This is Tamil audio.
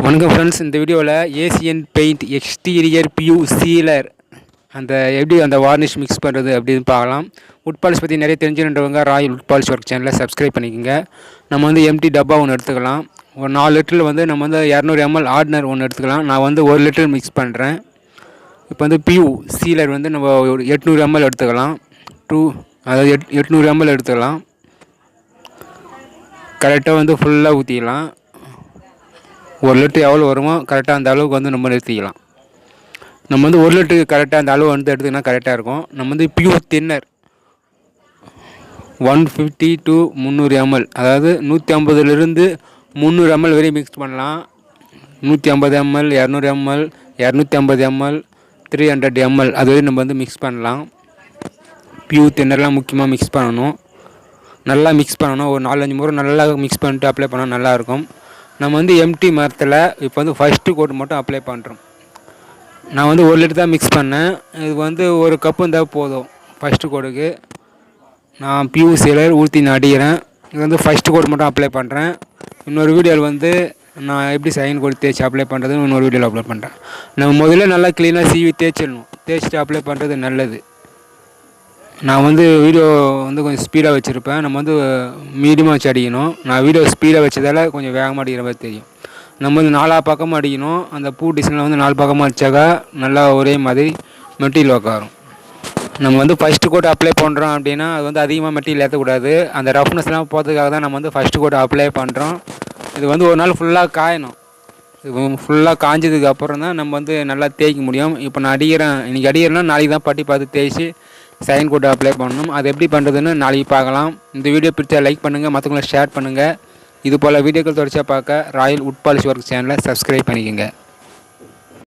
வணக்கம் ஃப்ரெண்ட்ஸ், இந்த வீடியோவில் ஏசியன் பெயிண்ட் எக்ஸ்டீரியர் பியூ சீலர் எப்படி அந்த வார்னிஷ் மிக்ஸ் பண்ணுறது அப்படின்னு பார்க்கலாம். உட் பாலிஷ் பற்றி நிறைய தெரிஞ்சுன்றவங்க ராயல் உட் பாலிஷ் ஒர்க் சேனலை சப்ஸ்கிரைப் பண்ணிக்கோங்க. நம்ம வந்து எம்டி டப்பா ஒன்று எடுத்துக்கலாம். ஒரு 4 லிட்டரில் வந்து நம்ம வந்து 200 ml ஆர்டினர் ஒன்று எடுத்துக்கலாம். நான் வந்து 1 லிட்டர் மிக்ஸ் பண்ணுறேன். இப்போ வந்து பியூ சீலர் வந்து நம்ம ஒரு 800 ml எடுத்துக்கலாம். அதாவது 800 ml எடுத்துக்கலாம். கரெக்டாக வந்து ஃபுல்லாக ஊற்றிக்கலாம். 1 லிட்டர் எவ்வளோ வருமோ கரெக்டாக அந்த அளவுக்கு வந்து நம்ம நிறுத்திக்கலாம். நம்ம வந்து 1 லிட்டருக்கு கரெக்டாக அந்த அளவு வந்து எடுத்துக்கினா கரெக்டாக இருக்கும். நம்ம வந்து பியூர் தின்னர் 150 to 300 ml, அதாவது 150லிருந்து 300 ml வரையும் மிக்ஸ் பண்ணலாம். 150 ml, 200 ml, 250 ml, 300 ml அது வரையும் நம்ம வந்து மிக்ஸ் பண்ணலாம். பியூர் தின்னர்லாம் முக்கியமாக மிக்ஸ் பண்ணணும். நல்லா மிக்ஸ் பண்ணணும். ஒரு 4-5 முறை நல்லா மிக்ஸ் பண்ணிட்டு அப்ளை பண்ணால் நல்லாயிருக்கும். நம்ம வந்து எம்டி மரத்தில் இப்போ வந்து ஃபஸ்ட்டு கோட் மட்டும் அப்ளை பண்ணுறோம். நான் வந்து 1 லிட்டர் தான் மிக்ஸ் பண்ணேன். இது வந்து ஒரு கப்பு இருந்தால் போதும். ஃபஸ்ட்டு கோடுக்கு நான் பியூ சீலர் ஊற்றி அடிக்கிறேன். இது வந்து ஃபஸ்ட்டு கோட் மட்டும் அப்ளை பண்ணுறேன். இன்னொரு வீடியோவில் வந்து நான் எப்படி செகண்ட் கோட் தேய்ச்சி அப்ளை பண்ணுறதுன்னு இன்னொரு வீடியோவில் அப்ளை பண்ணுறேன். நம்ம முதல்ல நல்லா க்ளீனாக சீவி தேய்ச்சிடணும். தேய்ச்சிட்டு அப்ளை பண்ணுறது நல்லது. நான் வந்து வீடியோ வந்து கொஞ்சம் ஸ்பீடாக வச்சுருப்பேன். நம்ம வந்து மீடியமாக வச்சு அடிக்கணும். நான் வீடியோ ஸ்பீடாக வச்சதால் கொஞ்சம் வேகமாக அடிக்கிற மாதிரி தெரியும். நம்ம வந்து 4 பக்கமும் அடிக்கணும். அந்த பூ டிசைனில் வந்து 4 பக்கமாக அடித்தாக்கா நல்லா ஒரே மாதிரி மெட்டீரியல் உட்காரும். நம்ம வந்து ஃபஸ்ட்டு கோட் அப்ளை பண்ணுறோம் அப்படின்னா அது வந்து அதிகமாக மெட்டீரியல் ஏற்றக்கூடாது. அந்த ரஃப்னஸ்லாம் போகிறதுக்காக தான் நம்ம வந்து ஃபஸ்ட்டு கோட் அப்ளை பண்ணுறோம். இது வந்து ஒரு நாள் ஃபுல்லாக காயணும். இது ஃபுல்லாக காஞ்சதுக்கு அப்புறம் தான் நம்ம வந்து நல்லா தேய்க்க முடியும். இப்போ நான் அடிக்கிறேன், இன்றைக்கி அடிக்கிறேன்னா நாளைக்கு தான் பட்டி பார்த்து தேய்ச்சி செகண்ட் கோட் அப்ளை பண்ணணும். அது எப்படி பண்ணுறதுன்னு நாளைக்கு பார்க்கலாம். இந்த வீடியோ பிடிச்சா லைக் பண்ணுங்கள், மற்றவங்களை ஷேர் பண்ணுங்கள். இது போல் வீடியோக்கள் தொடர்ச்சியாக பார்க்க ராயல் உட் பாலிஷ் ஒர்க் சேனலை சப்ஸ்கிரைப் பண்ணிக்கோங்க.